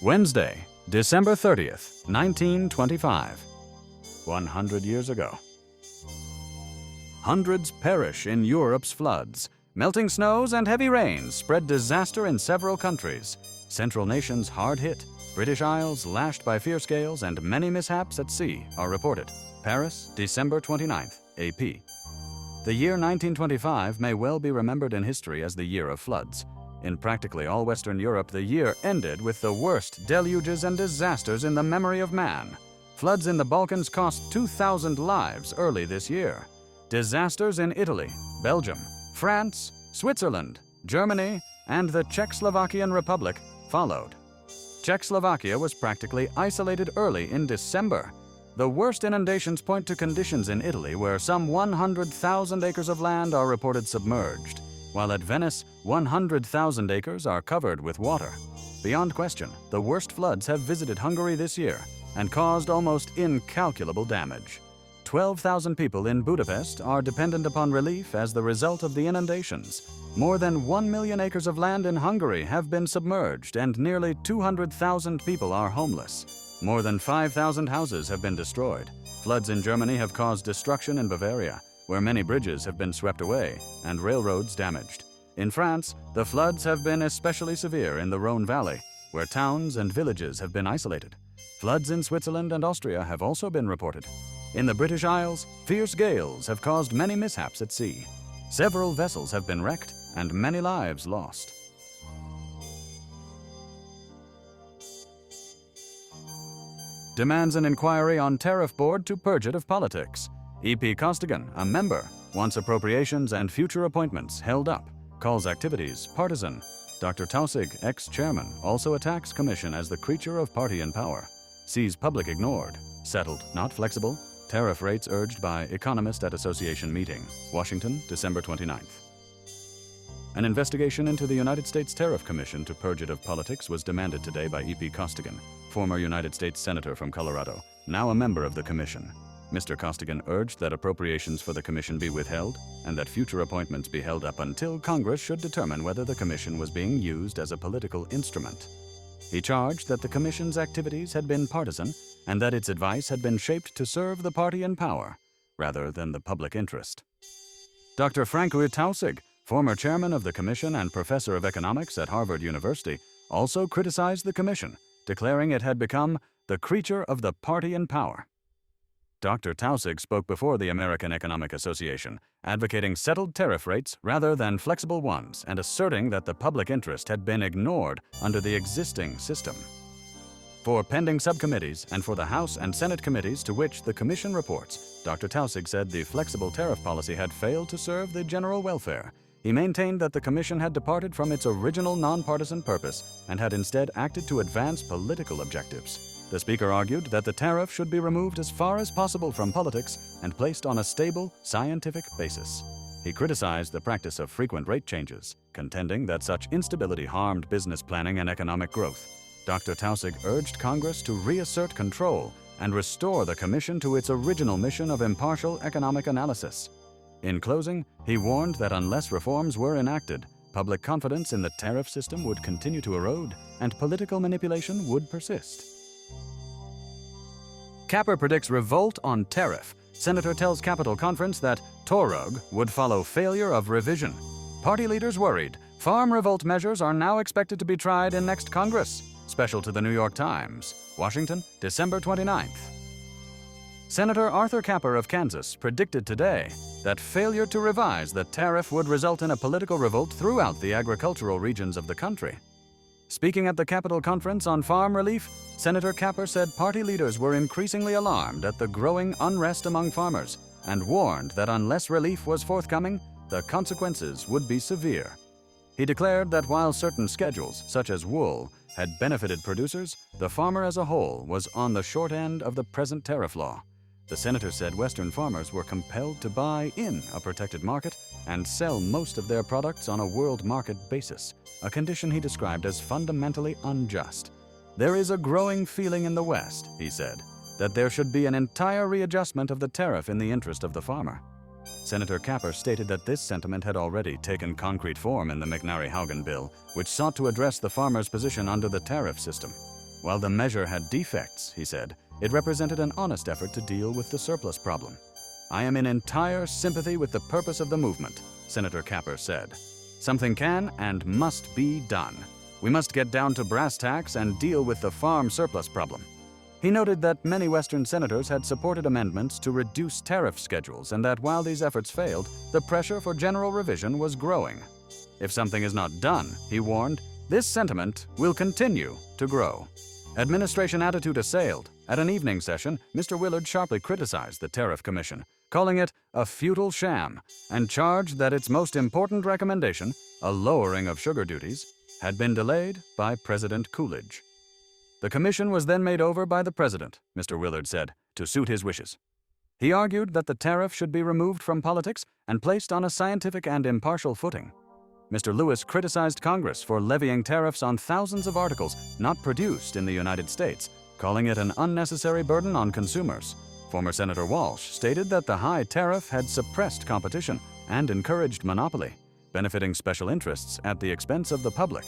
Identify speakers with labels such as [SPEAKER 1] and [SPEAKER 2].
[SPEAKER 1] Wednesday, December 30th, 1925. 100 years ago. Hundreds perish in Europe's floods. Melting snows and heavy rains spread disaster in several countries. Central nations hard hit. British Isles lashed by fierce gales, and many mishaps at sea are reported. Paris, December 29th, AP. The year 1925 may well be remembered in history as the year of floods. In practically all Western Europe, the year ended with the worst deluges and disasters in the memory of man. Floods in the Balkans cost 2,000 lives early this year. Disasters in Italy, Belgium, France, Switzerland, Germany, and the Czechoslovakian Republic followed. Czechoslovakia was practically isolated early in December. The worst inundations point to conditions in Italy, where some 100,000 acres of land are reported submerged, while at Venice, 100,000 acres are covered with water. Beyond question, the worst floods have visited Hungary this year and caused almost incalculable damage. 12,000 people in Budapest are dependent upon relief as the result of the inundations. More than 1 million acres of land in Hungary have been submerged, and nearly 200,000 people are homeless. More than 5,000 houses have been destroyed. Floods in Germany have caused destruction in Bavaria, where many bridges have been swept away and railroads damaged. In France, the floods have been especially severe in the Rhone Valley, where towns and villages have been isolated. Floods in Switzerland and Austria have also been reported. In the British Isles, fierce gales have caused many mishaps at sea. Several vessels have been wrecked and many lives lost. Demands an inquiry on Tariff Board to purge it of politics. E.P. Costigan, a member, wants appropriations and future appointments held up, calls activities partisan. Dr. Tausig, ex-chairman, also attacks Commission as the creature of party and power. Sees public ignored. Settled, not flexible. Tariff rates urged by economist at association meeting. Washington, December 29th. An investigation into the United States Tariff Commission to purge it of politics was demanded today by E.P. Costigan, former United States Senator from Colorado, now a member of the Commission. Mr. Costigan urged that appropriations for the Commission be withheld and that future appointments be held up until Congress should determine whether the Commission was being used as a political instrument. He charged that the Commission's activities had been partisan and that its advice had been shaped to serve the party in power rather than the public interest. Dr. Frank Tausig, former chairman of the Commission and professor of economics at Harvard University, also criticized the Commission, declaring it had become the creature of the party in power. Dr. Tausig spoke before the American Economic Association, advocating settled tariff rates rather than flexible ones and asserting that the public interest had been ignored under the existing system. For pending subcommittees and for the House and Senate committees to which the Commission reports, Dr. Tausig said the flexible tariff policy had failed to serve the general welfare. He maintained that the Commission had departed from its original nonpartisan purpose and had instead acted to advance political objectives. The Speaker argued that the tariff should be removed as far as possible from politics and placed on a stable, scientific basis. He criticized the practice of frequent rate changes, contending that such instability harmed business planning and economic growth. Dr. Tausig urged Congress to reassert control and restore the Commission to its original mission of impartial economic analysis. In closing, he warned that unless reforms were enacted, public confidence in the tariff system would continue to erode and political manipulation would persist. Capper predicts revolt on tariff. Senator tells Capitol Conference that Torug would follow failure of revision. Party leaders worried. Farm revolt measures are now expected to be tried in next Congress. Special to the New York Times. Washington, December 29th. Senator Arthur Capper of Kansas predicted today that failure to revise the tariff would result in a political revolt throughout the agricultural regions of the country. Speaking at the Capitol Conference on farm relief, Senator Capper said party leaders were increasingly alarmed at the growing unrest among farmers and warned that unless relief was forthcoming, the consequences would be severe. He declared that while certain schedules, such as wool, had benefited producers, the farmer as a whole was on the short end of the present tariff law. The senator said Western farmers were compelled to buy in a protected market and sell most of their products on a world market basis, a condition he described as fundamentally unjust. There is a growing feeling in the West, he said, that there should be an entire readjustment of the tariff in the interest of the farmer. Senator Capper stated that this sentiment had already taken concrete form in the McNary-Haugen bill, which sought to address the farmer's position under the tariff system. While the measure had defects, he said, it represented an honest effort to deal with the surplus problem. I am in entire sympathy with the purpose of the movement, Senator Capper said. Something can and must be done. We must get down to brass tacks and deal with the farm surplus problem. He noted that many Western senators had supported amendments to reduce tariff schedules and that while these efforts failed, the pressure for general revision was growing. If something is not done, he warned, this sentiment will continue to grow. Administration attitude assailed. At an evening session, Mr. Willard sharply criticized the Tariff Commission, calling it a futile sham, and charged that its most important recommendation, a lowering of sugar duties, had been delayed by President Coolidge. The commission was then made over by the president, Mr. Willard said, to suit his wishes. He argued that the tariff should be removed from politics and placed on a scientific and impartial footing. Mr. Lewis criticized Congress for levying tariffs on thousands of articles not produced in the United States, calling it an unnecessary burden on consumers. Former Senator Walsh stated that the high tariff had suppressed competition and encouraged monopoly, benefiting special interests at the expense of the public.